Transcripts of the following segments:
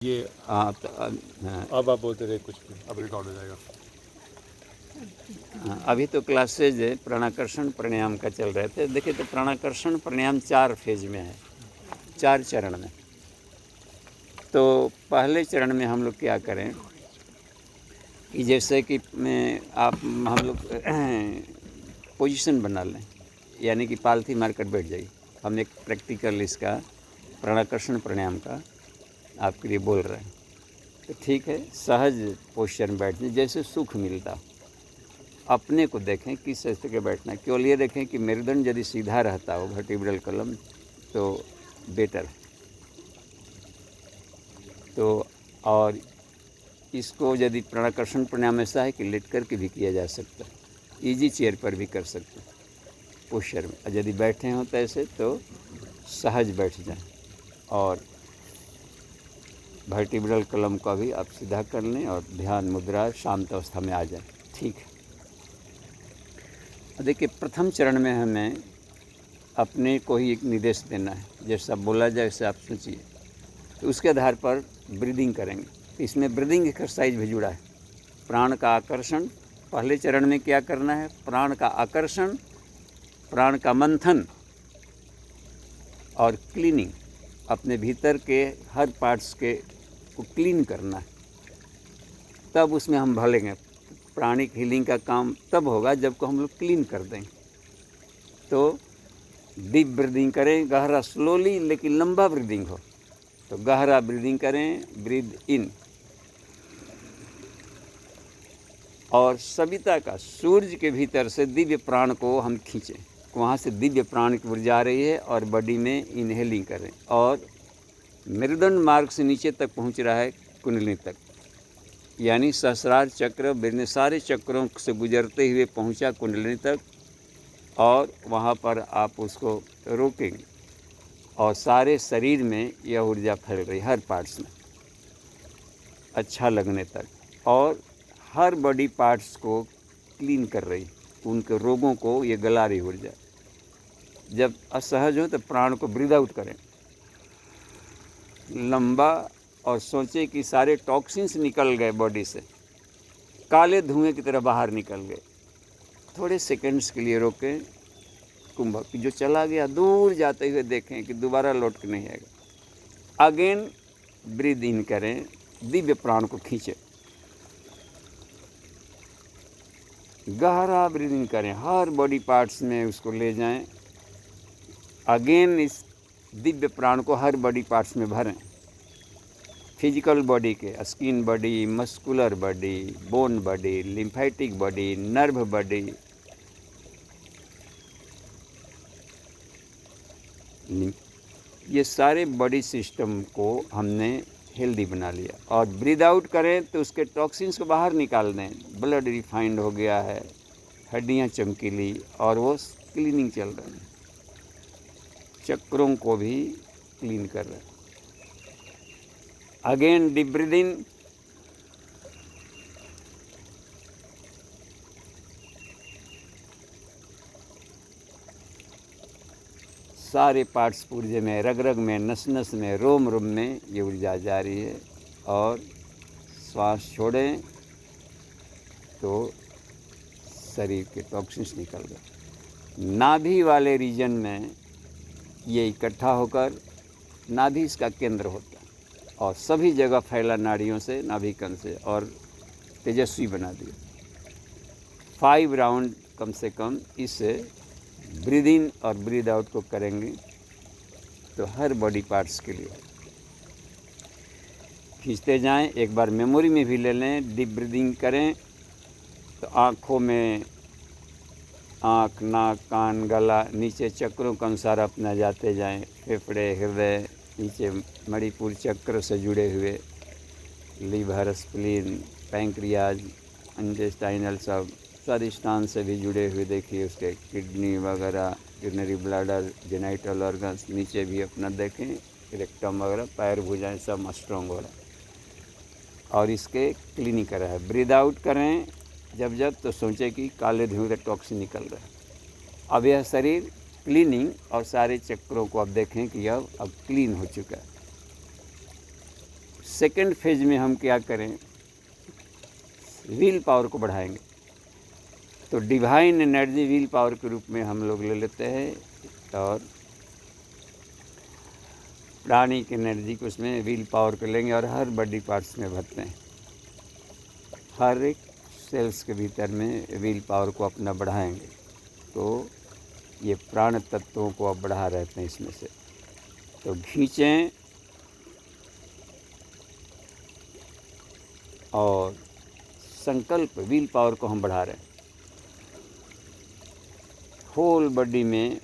ये हाँ हाँ, अब आप बोलते रहे कुछ भी, अब रिकॉर्ड हो जाएगा। अभी तो क्लासेज प्राणाकर्षण प्राणायाम का चल रहे थे। देखिए, तो प्राणाकर्षण प्राणायाम 4 फेज में है, 4 चरण में। तो पहले चरण में हम लोग क्या करें कि जैसे कि हम लोग पोजीशन बना लें, यानी कि पालथी मारकर बैठ जाइए। हम एक प्रैक्टिकल इसका प्राणाकर्षण प्राणायाम का आपके लिए बोल रहे हैं। तो ठीक है, सहज पोस्चर में बैठ जाइए, जैसे सुख मिलता। अपने को देखें किस तरह के बैठना है। केवल ये देखें कि मेरुदंड यदि सीधा रहता हो, वर्टिब्रल कॉलम, तो बेटर है। तो और इसको यदि प्राणाकर्षण प्राणायाम ऐसा है कि लेट कर के भी किया जा सकता है, इजी चेयर पर भी कर सकते हैं पोस्चर में। और यदि बैठे हों तो ऐसे तो सहज बैठ जाएं और वर्टिब्रल कॉलम का भी आप सीधा कर लें और ध्यान मुद्रा शांत अवस्था में आ जाएं। ठीक है। देखिए, प्रथम चरण में हमें अपने को ही एक निर्देश देना है, जैसा बोला जाए वैसे आप सोचिए। तो उसके आधार पर ब्रीदिंग करेंगे। तो इसमें ब्रीदिंग एक्सरसाइज भी जुड़ा है। प्राण का आकर्षण, पहले चरण में क्या करना है? प्राण का आकर्षण, प्राण का मंथन और क्लीनिंग। अपने भीतर के हर पार्ट्स के को क्लीन करना है, तब उसमें हम भलेंगे। प्राणिक हीलिंग का काम तब होगा जब को हम लोग क्लीन कर देंगे। तो डीप ब्रीदिंग करें, गहरा, स्लोली लेकिन लंबा ब्रीदिंग हो। तो गहरा ब्रीदिंग करें, ब्रीद इन। और सविता का सूर्य के भीतर से दिव्य प्राण को हम खींचें, वहाँ से दिव्य प्राण की ऊर्जा आ रही है और बॉडी में इनहेलिंग करें। और मेरुदंड मार्ग से नीचे तक पहुँच रहा है कुंडलिनी तक, यानी सहस्रार चक्र, वृषण, सारे चक्रों से गुजरते हुए पहुँचा कुंडलिनी तक। और वहाँ पर आप उसको रोकेंगे और सारे शरीर में यह ऊर्जा फैल रही, हर पार्ट्स में, अच्छा लगने तक। और हर बॉडी पार्ट्स को क्लीन कर रही, उनके रोगों को ये गला रही ऊर्जा। जब असहज हो तो प्राण को ब्रीद आउट करें लंबा और सोचें कि सारे टॉक्सिन्स निकल गए बॉडी से, काले धुएं की तरह बाहर निकल गए। थोड़े सेकंड्स के लिए रोकें, कुंभक जो चला गया दूर जाते हुए देखें कि दोबारा लौट के नहीं आएगा। अगेन ब्रीद इन करें, दिव्य प्राण को खींचें, गहरा ब्रीदिंग करें, हर बॉडी पार्ट्स में उसको ले जाएं। अगेन इस दिव्य प्राण को हर बॉडी पार्ट्स में भरें। फिजिकल बॉडी के, skin body, muscular body, bone body, lymphatic body, nerve body, ये सारे बॉडी सिस्टम को हमने हेल्दी बना लिया। और ब्रीद आउट करें तो उसके टॉक्सिन्स को बाहर निकाल दें। ब्लड रिफाइंड हो गया है, हड्डियाँ चमकीली, और वो क्लीनिंग चल रही है, चक्रों को भी क्लीन कर रहे हैं। अगेन डीप ब्रीदिंग, सारे पार्ट्स ऊर्जा में, रग रग में, नस नस में, रोम रोम में ये ऊर्जा जा रही है। और श्वास छोड़ें तो शरीर के टॉक्सिन्स निकल गए। नाभि वाले रीजन में ये इकट्ठा होकर, नाभि इसका केंद्र होता है और सभी जगह फैला नाड़ियों से, नाभिकन से, और तेजस्वी बना दिया। 5 राउंड कम से कम इससे ब्रीद इन और ब्रीद आउट को करेंगे तो हर बॉडी पार्ट्स के लिए खींचते जाएं। एक बार मेमोरी में भी ले लें। डीप ब्रीदिंग करें तो आँखों में, आँख, नाक, कान, गला, नीचे चक्रों के अनुसार अपना जाते जाएं। फेफड़े, हृदय, नीचे मणिपुर चक्र से जुड़े हुए लीवर, स्प्लीन, पैंक्रियाज, इंटेस्टाइनल, सब स्वादिष्टान से भी जुड़े हुए देखिए, उसके किडनी वगैरह, यूरिनरी ब्लैडर, जेनाइटल ऑर्गन्स, नीचे भी अपना देखें, रेक्टम वगैरह, पैर, भुजाएं सब स्ट्रॉन्ग हो रहा है। और इसके क्लीनिंग कर रहा है। ब्रीद आउट करें जब तो सोचें कि काले धुएं का टॉक्सिन निकल रहा है। अब यह शरीर क्लीनिंग और सारे चक्रों को अब देखें कि अब क्लीन हो चुका है। सेकंड फेज में हम क्या करें, व्हील पावर को बढ़ाएंगे। तो डिवाइन एनर्जी व्हील पावर के रूप में हम लोग ले लेते हैं और प्राणिक एनर्जी को उसमें व्हील पावर को लेंगे और हर बॉडी पार्ट्स में भरते हैं। हर एक सेल्स के भीतर में व्हील पावर को अपना बढ़ाएंगे। तो ये प्राण तत्वों को अब बढ़ा रहते हैं इसमें से। तो खींचें और संकल्प व्हील पावर को हम बढ़ा रहे हैं। होल बॉडी में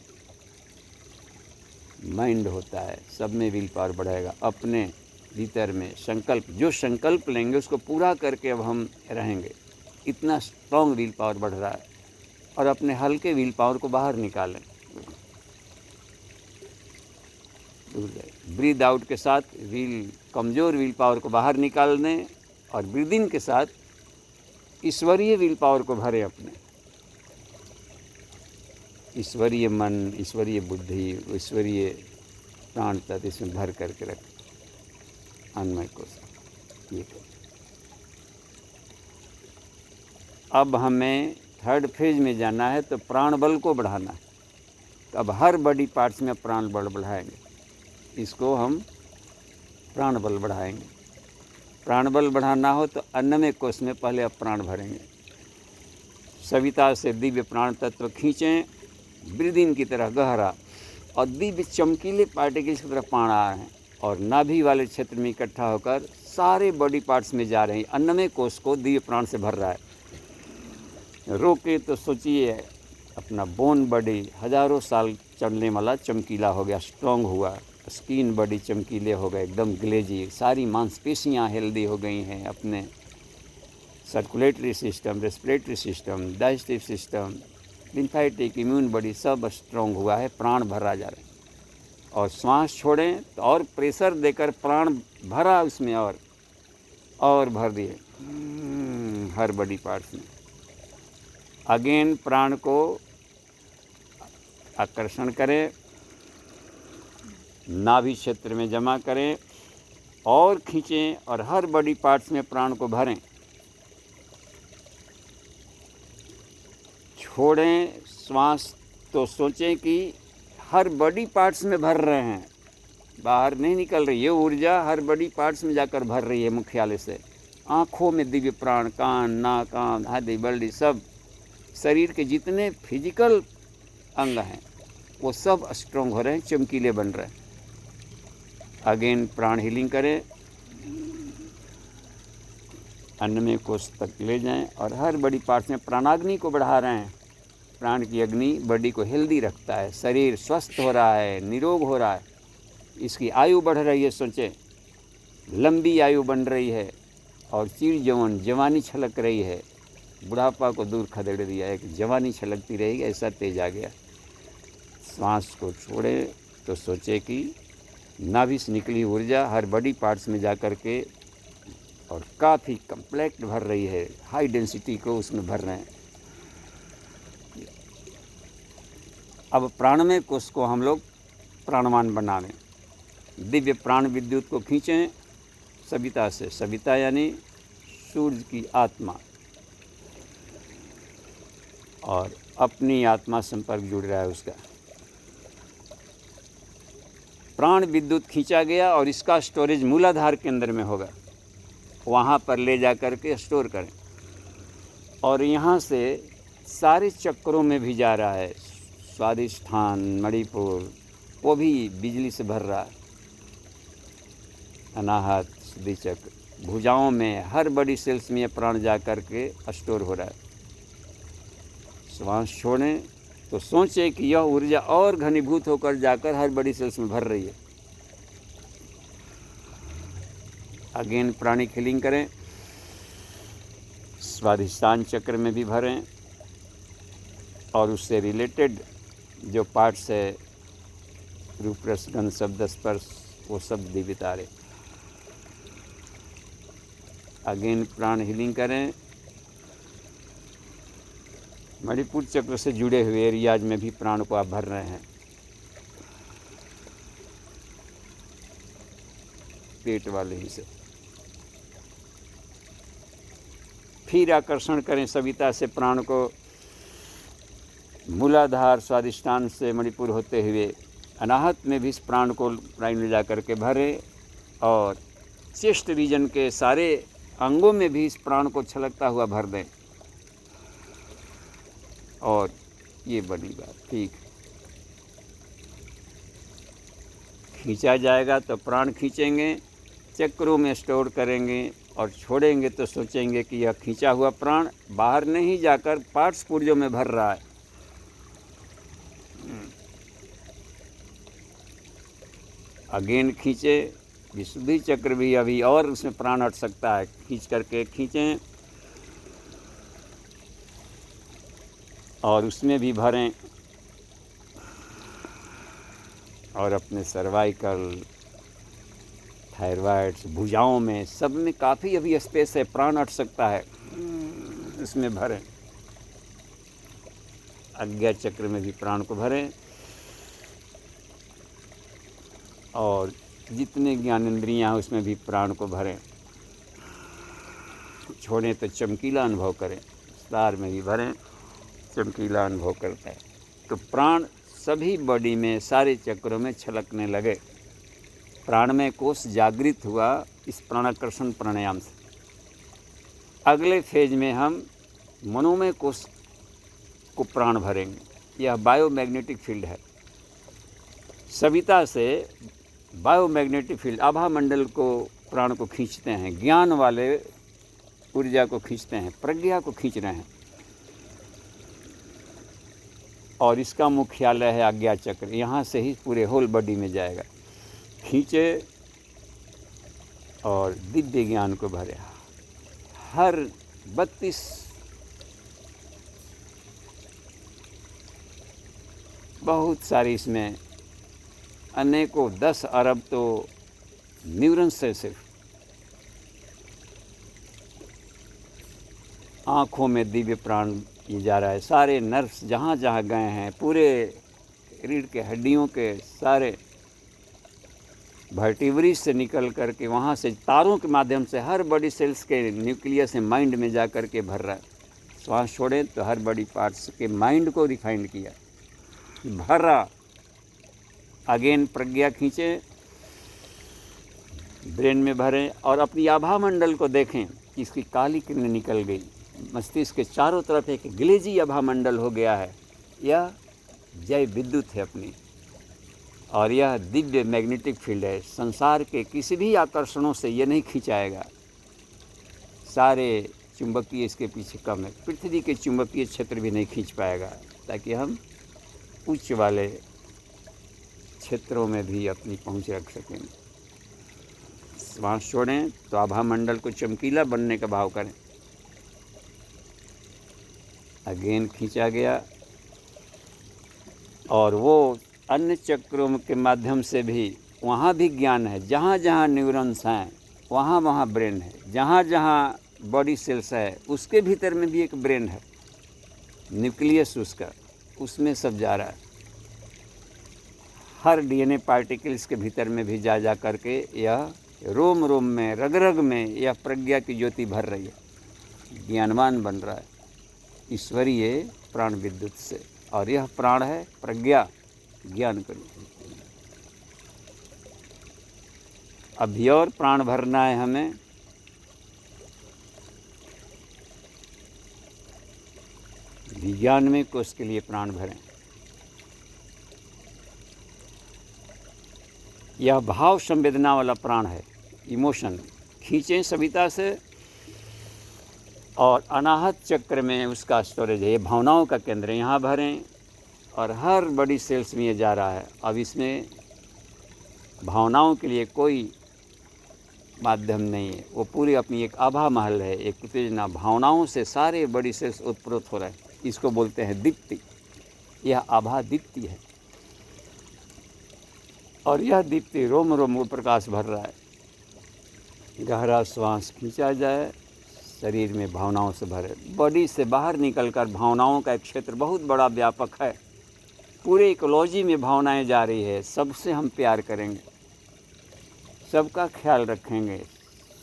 माइंड होता है, सब में व्हील पावर बढ़ाएगा। अपने भीतर में संकल्प, जो संकल्प लेंगे उसको पूरा करके अब हम रहेंगे। इतना स्ट्रॉन्ग व्हील पावर बढ़ रहा है। और अपने हल्के व्हील पावर को बाहर निकालें। ब्रीद आउट के साथ कमज़ोर व्हील पावर को बाहर निकाल दें और ब्रीद इन के साथ ईश्वरीय व्हील पावर को भरें। अपने ईश्वरीय मन, ईश्वरीय बुद्धि, ईश्वरीय प्राण तत्व इसमें भर करके रखें। अन्वय को ये अब हमें थर्ड फेज में जाना है, तो प्राण बल को बढ़ाना है। तो अब हर बॉडी पार्ट्स में प्राण बल बढ़ाएंगे। इसको हम प्राण बल बढ़ाएंगे। प्राण बल बढ़ाना हो तो अन्नमय कोश में पहले अब प्राण भरेंगे। सविता से दिव्य प्राण तत्व खींचें, ब्रीद इन की तरह गहरा और दिव्य चमकीले पार्टिकल्स की तरफ प्राण आ रहे हैं और नाभि वाले क्षेत्र में इकट्ठा होकर सारे बॉडी पार्ट्स में जा रहे हैं। अन्नमय कोश को दिव्य प्राण से भर रहा है। रोके तो सोचिए अपना बोन बॉडी हज़ारों साल चलने वाला चमकीला हो गया, स्ट्रॉन्ग हुआ। स्किन बॉडी चमकीले हो गए, एकदम ग्लेजी। सारी मांसपेशियाँ हेल्दी हो गई हैं। अपने circulatory system, respiratory system, digestive system, lymphatic, immune body सब स्ट्रॉन्ग हुआ है। प्राण भरा जा रहा है। और श्वास छोड़ें तो और प्रेशर देकर प्राण भरा उसमें और भर दिए हर बॉडी पार्ट्स में। अगेन प्राण को आकर्षण करें, नाभि क्षेत्र में जमा करें और खींचें और हर बॉडी पार्ट्स में प्राण को भरें। छोड़ें श्वास तो सोचें कि हर बॉडी पार्ट्स में भर रहे हैं, बाहर नहीं निकल रही। ये ऊर्जा हर बॉडी पार्ट्स में जाकर भर रही है मुख्यालय से। आँखों में दिव्य प्राण, कान, नाक, आँख, हड्डी, बल्डी सब, शरीर के जितने फिजिकल अंग हैं वो सब स्ट्रॉन्ग हो रहे हैं, चमकीले बन रहे हैं। अगेन प्राण हीलिंग करें, अन्नमय कोश तक ले जाएं और हर बॉडी पार्ट्स में प्राणाग्नि को बढ़ा रहे हैं। प्राण की अग्नि बॉडी को हेल्दी रखता है, शरीर स्वस्थ हो रहा है, निरोग हो रहा है, इसकी आयु बढ़ रही है। सोचें लंबी आयु बन रही है और चिर जवान जवानी छलक रही है। बुढ़ापा को दूर खदेड़ दिया है कि जवानी छलकती रहेगी, ऐसा तेज आ गया। सांस को छोड़े तो सोचे कि नाभि से निकली ऊर्जा हर बॉडी पार्ट्स में जा कर के और काफ़ी कम्प्लेक्ट भर रही है, हाई डेंसिटी को उसमें भर रहे हैं। अब प्राणमय कोश को हम लोग प्राणवान बनावें। दिव्य प्राण विद्युत को खींचें सविता से। सविता यानी सूर्य की आत्मा, और अपनी आत्मा संपर्क जुड़ रहा है उसका। प्राण विद्युत खींचा गया और इसका स्टोरेज मूलाधार के अंदर में होगा। वहाँ पर ले जा कर के स्टोर करें और यहाँ से सारे चक्रों में भी जा रहा है। स्वादिष्ठान, मणिपुर, वो भी बिजली से भर रहा है। अनाहत, शुद्धि चक्र, भुजाओं में, हर बॉडी सेल्स में ये प्राण जा कर के स्टोर हो रहा है। श्वास छोड़ें तो सोचें कि यह ऊर्जा और घनीभूत होकर जाकर हर बॉडी सेल्स में भर रही है। अगेन प्राणिक हीलिंग करें, स्वाधिष्ठान चक्र में भी भरें और उससे रिलेटेड जो पार्ट्स है, रूप, रस, गंध, शब्द, स्पर्श, वो सब दिव्य तारे। अगेन प्राण हीलिंग करें। मणिपुर चक्र से जुड़े हुए एरियाज में भी प्राण को आप भर रहे हैं। पेट वाले ही से फिर आकर्षण करें सविता से प्राण को, मूलाधार स्वादिष्ठान से मणिपुर होते हुए अनाहत में भी इस प्राण को प्राण ले जा करके भरें, और चेस्ट रीजन के सारे अंगों में भी इस प्राण को छलकता हुआ भर दें। और ये बनी बात, ठीक खींचा जाएगा तो प्राण खींचेंगे, चक्रों में स्टोर करेंगे और छोड़ेंगे तो सोचेंगे कि यह खींचा हुआ प्राण बाहर नहीं जाकर पार्ट्स पुर्जों में भर रहा है। अगेन खींचे, विशुद्धि चक्र भी अभी और उसमें प्राण हट सकता है, खींच करके खींचें और उसमें भी भरें, और अपने सर्वाइकल, थायराइड्स, भुजाओं में, सब में काफ़ी अभी स्पेस है, प्राण हट सकता है, उसमें भरें। आज्ञा चक्र में भी प्राण को भरें, और जितने ज्ञानेंद्रियाँ हैं उसमें भी प्राण को भरें। छोड़ें तो चमकीला अनुभव करें, विस्तार में भी भरें, चमकीला अनुभव करता है। तो प्राण सभी बॉडी में, सारे चक्रों में छलकने लगे। प्राणमय कोश जागृत हुआ इस प्राणाकर्षण प्राणायाम से। अगले फेज में हम मनोमय कोश को प्राण भरेंगे। यह बायोमैग्नेटिक फील्ड है। सविता से बायोमैग्नेटिक फील्ड, आभा मंडल को प्राण को खींचते हैं, ज्ञान वाले ऊर्जा को खींचते हैं, प्रज्ञा को खींच रहे हैं। और इसका मुख्यालय है आज्ञा चक्र, यहाँ से ही पूरे होल बॉडी में जाएगा। खींचे और दिव्य ज्ञान को भरे। हर 32 बहुत सारी इसमें अनेकों 10 अरब तो न्यूरॉन्स से सिर्फ आँखों में दिव्य प्राण ये जा रहा है। सारे नर्व्स जहाँ जहाँ गए हैं, पूरे रीढ़ के हड्डियों के सारे वर्टिब्री से निकल कर के वहाँ से तारों के माध्यम से हर बॉडी सेल्स के न्यूक्लियस से माइंड में जा कर के भर रहा है। श्वास छोड़ें तो हर बॉडी पार्ट्स के माइंड को रिफाइंड किया, भरा। अगेन प्रज्ञा खींचें, ब्रेन में भरें और अपनी आभा मंडल को देखें कि इसकी काली किरणें निकल गई। मस्तिष्क के चारों तरफ एक ग्लेजी आभा मंडल हो गया है। यह जय विद्युत है अपनी, और यह दिव्य मैग्नेटिक फील्ड है। संसार के किसी भी आकर्षणों से यह नहीं खींचाएगा। सारे चुंबकीय इसके पीछे कम है। पृथ्वी के चुंबकीय क्षेत्र भी नहीं खींच पाएगा, ताकि हम उच्च वाले क्षेत्रों में भी अपनी पहुंच रख सकें। श्वास छोड़ें तो आभा मंडल को चमकीला बनने का भाव करें। अगेन खींचा गया, और वो अन्य चक्रों के माध्यम से भी वहाँ भी ज्ञान है। जहाँ जहाँ न्यूरॉन्स हैं वहाँ वहाँ ब्रेन है। जहाँ जहाँ बॉडी सेल्स है उसके भीतर में भी एक ब्रेन है, न्यूक्लियस उसका, उसमें सब जा रहा है। हर डीएनए पार्टिकल्स के भीतर में भी जा करके यह रोम रोम में, रग रग में यह प्रज्ञा की ज्योति भर रही है। ज्ञानवान बन रहा है ईश्वरीय प्राण विद्युत से, और यह प्राण है प्रज्ञा, ज्ञान करो। अभी और प्राण भरना है हमें। विज्ञान में कोष के लिए प्राण भरें। यह भाव संवेदना वाला प्राण है, इमोशन। खींचें सविता से, और अनाहत चक्र में उसका स्टोरेज है। ये भावनाओं का केंद्र है, यहाँ भरें, और हर बड़ी सेल्स में ये जा रहा है। अब इसमें भावनाओं के लिए कोई माध्यम नहीं है, वो पूरी अपनी एक आभा महल है, एक उत्तेजना। भावनाओं से सारे बड़ी सेल्स उत्प्रोत हो रहे हैं। इसको बोलते हैं दीप्ति। यह आभा दीप्ति है, और यह दीप्ति रोम रोम को प्रकाश भर रहा है। गहरा श्वास खींचा जाए, शरीर में भावनाओं से भरे। बॉडी से बाहर निकलकर भावनाओं का एक क्षेत्र बहुत बड़ा व्यापक है। पूरे इकोलॉजी में भावनाएं जा रही है। सबसे हम प्यार करेंगे, सबका ख्याल रखेंगे।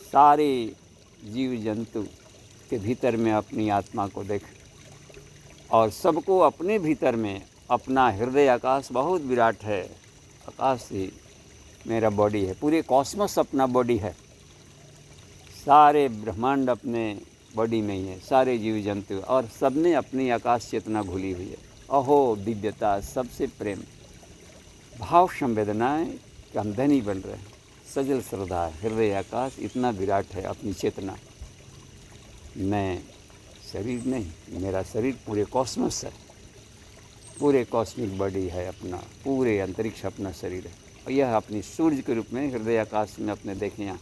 सारे जीव जंतु के भीतर में अपनी आत्मा को देखें और सबको अपने भीतर में अपना हृदय आकाश बहुत विराट है। आकाश ही मेरा बॉडी है, पूरे कॉस्मोस अपना बॉडी है, सारे ब्रह्मांड अपने बॉडी में ही है, सारे जीव जंतु, और सब में अपनी आकाश चेतना घुली हुई है। अहो दिव्यता, सबसे प्रेम, भाव संवेदनाएँ कि हम धनी बन रहे हैं, सजल श्रद्धा, हृदय आकाश इतना विराट है, अपनी चेतना। मैं शरीर नहीं, मेरा शरीर पूरे कॉस्मोस है, पूरे कॉस्मिक बॉडी है अपना, पूरे अंतरिक्ष अपना शरीर है। और यह अपनी सूर्य के रूप में हृदय आकाश में अपने देखें यहाँ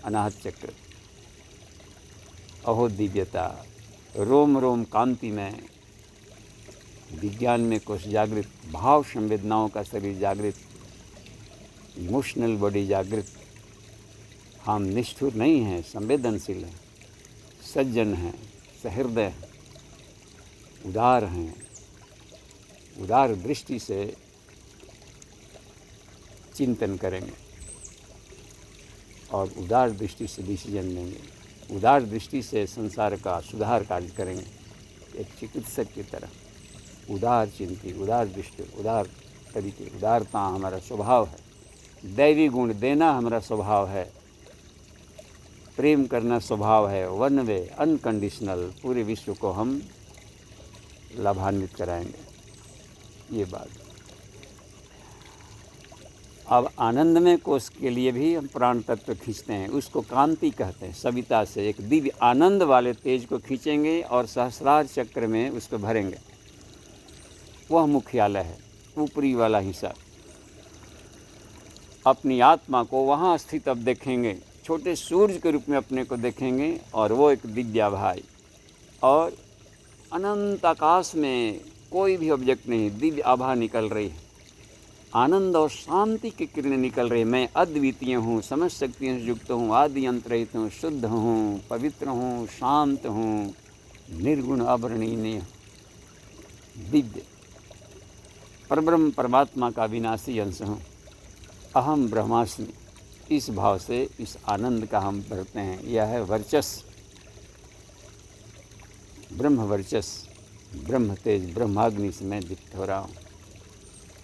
अनाहत चक्र। अहो दिव्यता, रोम रोम कांति में, विज्ञान में कुछ जागृत, भाव संवेदनाओं का शरीर जागृत, इमोशनल बॉडी जागृत। हम निष्ठुर नहीं हैं, संवेदनशील हैं, सज्जन हैं, सहृदय हैं, उदार हैं, उदार दृष्टि से चिंतन करेंगे और उदार दृष्टि से डिसीजन लेंगे, उदार दृष्टि से संसार का सुधार कार्य करेंगे। एक चिकित्सक की तरह उदार चिंती, उदार दृष्टि, उदार तरीके, उदारता हमारा स्वभाव है। दैवी गुण देना हमारा स्वभाव है, प्रेम करना स्वभाव है, वन वे अनकंडीशनल, पूरे विश्व को हम लाभान्वित कराएंगे। ये बात। अब आनंदमय कोष के लिए भी हम प्राण तत्व खींचते हैं, उसको कांति कहते हैं। सविता से एक दिव्य आनंद वाले तेज को खींचेंगे और सहस्रार चक्र में उसको भरेंगे। वह मुख्यालय है, ऊपरी वाला हिस्सा। अपनी आत्मा को वहाँ स्थित अब देखेंगे, छोटे सूर्य के रूप में अपने को देखेंगे, और वो एक दिव्या भाई, और अनंत आकाश में कोई भी ऑब्जेक्ट नहीं, दिव्य आभा निकल रही है, आनंद और शांति की किरणें निकल रही। मैं अद्वितीय हूँ, समझ शक्तियों से युक्त हूँ, आदि अंत रहित हूँ, शुद्ध हूँ, पवित्र हूँ, शांत हूँ, निर्गुण अवर्णनीय, दिव्य परब्रह्म परमात्मा का विनाशी अंश हूँ। अहम ब्रह्मास्मि, इस भाव से इस आनंद का हम भरते हैं। यह है वर्चस्व, ब्रह्म वर्चस्व, ब्रह्म तेज, ब्रह्माग्नि से मैं दीप्त हो रहा हूँ।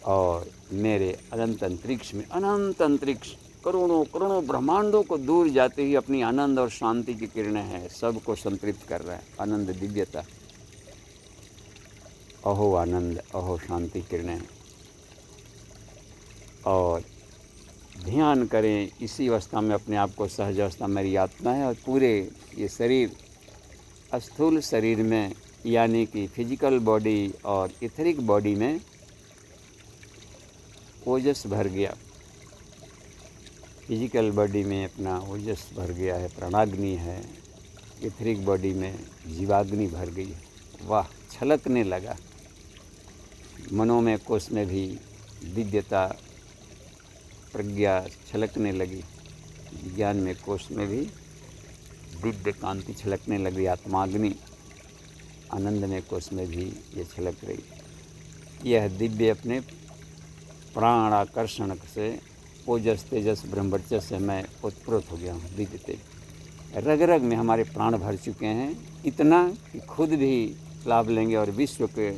और मेरे अनंत अंतरिक्ष में, अनंत अंतरिक्ष, करोड़ों करोड़ों ब्रह्मांडों को दूर जाते ही अपनी आनंद और शांति की किरणें हैं, सबको संतृप्त कर रहा है। आनंद दिव्यता, अहो आनंद, अहो शांति किरणें। और ध्यान करें इसी अवस्था में अपने आप को, सहज अवस्था मेरी आत्मा है, और पूरे ये शरीर, स्थूल शरीर में, यानी कि फिजिकल बॉडी और इथरिक बॉडी में ओजस भर गया। फिजिकल बॉडी में अपना ओजस भर गया है, प्राणाग्नि है। इथरिक बॉडी में जीवाग्नि भर गई है। वाह, छलकने लगा। मनोमय कोष में भी दिव्यता, प्रज्ञा छलकने लगी। विज्ञान में कोष में भी दिव्य कांति छलकने लगी। आत्माग्नि, आनंद में कोष में भी ये छलक रही। यह दिव्य अपने प्राण आकर्षण से ओजस तेजस ब्रह्मवर्चस्व से मैं उत्प्रोत हो गया हूँ। दिव्य तेज रग रग में हमारे प्राण भर चुके हैं, इतना कि खुद भी लाभ लेंगे, और विश्व के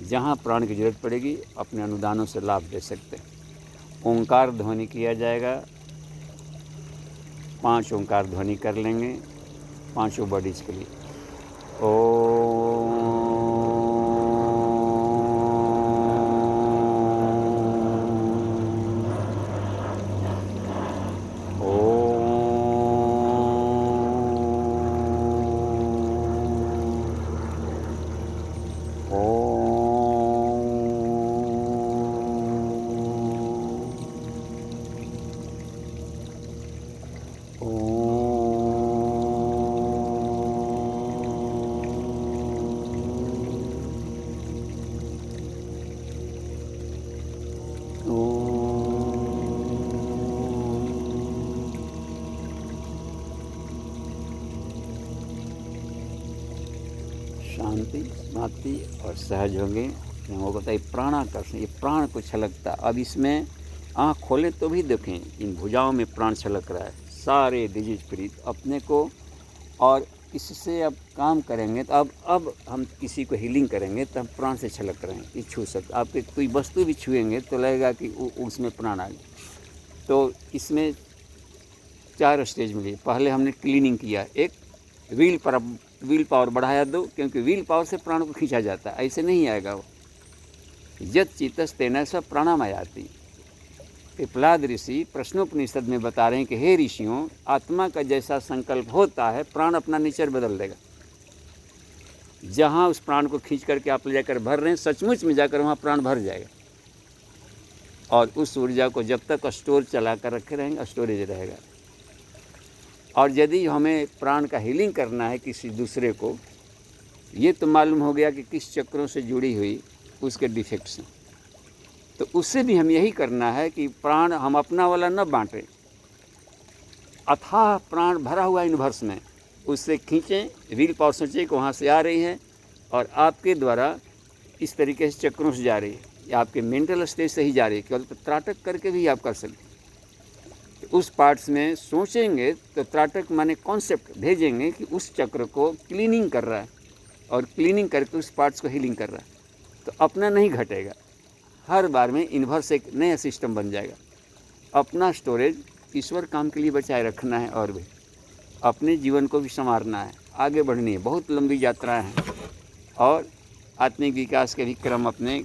जहाँ प्राण की जरूरत पड़ेगी अपने अनुदानों से लाभ दे सकते हैं। ओंकार ध्वनि किया जाएगा, 5 ओंकार ध्वनि कर लेंगे पांचों बॉडीज़ के लिए। ओ शांति, समाप्ति और सहज होंगे। वो बताइए प्राणाकर्षण, ये प्राण को छलकता। अब इसमें आँख खोलें तो भी देखें, इन भुजाओं में प्राण छलक रहा है। सारे डिजीज फ्री अपने को, और इससे अब काम करेंगे तो अब हम किसी को हीलिंग करेंगे तो हम प्राण से छलक रहे हैं, ये छू सकते। आपके कोई वस्तु भी छुएंगे तो लगेगा कि उसमें प्राण आ गया। तो इसमें 4 स्टेज मिली। पहले हमने क्लीनिंग किया, एक विल पावर बढ़ाया 2, क्योंकि विल पावर से प्राण को खींचा जाता है, ऐसे नहीं आएगा वो। यत चित्तस तेन स प्राणामयाति। पिपलाद ऋषि प्रश्नोपनिषद में बता रहे हैं कि हे ऋषियों, आत्मा का जैसा संकल्प होता है प्राण अपना नेचर बदल देगा। जहाँ उस प्राण को खींच करके आप ले जाकर भर रहे हैं, सचमुच में जाकर वहाँ प्राण भर जाएगा, और उस ऊर्जा को जब तक स्टोर चला कर रखे रहेंगे, स्टोरेज रहेगा। और यदि हमें प्राण का हीलिंग करना है किसी दूसरे को, ये तो मालूम हो गया कि किस चक्रों से जुड़ी हुई उसके डिफेक्ट्स हैं, तो उससे भी हम यही करना है कि प्राण हम अपना वाला न बांटें, अथाह प्राण भरा हुआ यूनिवर्स में, उससे खींचें। व्हील पावर सोचें कि वहाँ से आ रही है और आपके द्वारा इस तरीके से चक्रों से जा रही है, या आपके मेंटल स्टेज से ही जा रही है, केवल त्राटक करके भी आप कर सकते। तो उस पार्ट्स में सोचेंगे तो त्राटक माने कॉन्सेप्ट भेजेंगे कि उस चक्र को क्लीनिंग कर रहा है, और क्लीनिंग करके उस पार्ट्स को हीलिंग कर रहा है, तो अपना नहीं घटेगा। हर बार में यूनिवर्स एक नया सिस्टम बन जाएगा। अपना स्टोरेज ईश्वर काम के लिए बचाए रखना है, और भी अपने जीवन को भी संवारना है, आगे बढ़नी है। बहुत लंबी यात्राएं हैं और आत्मिक विकास के भी क्रम अपने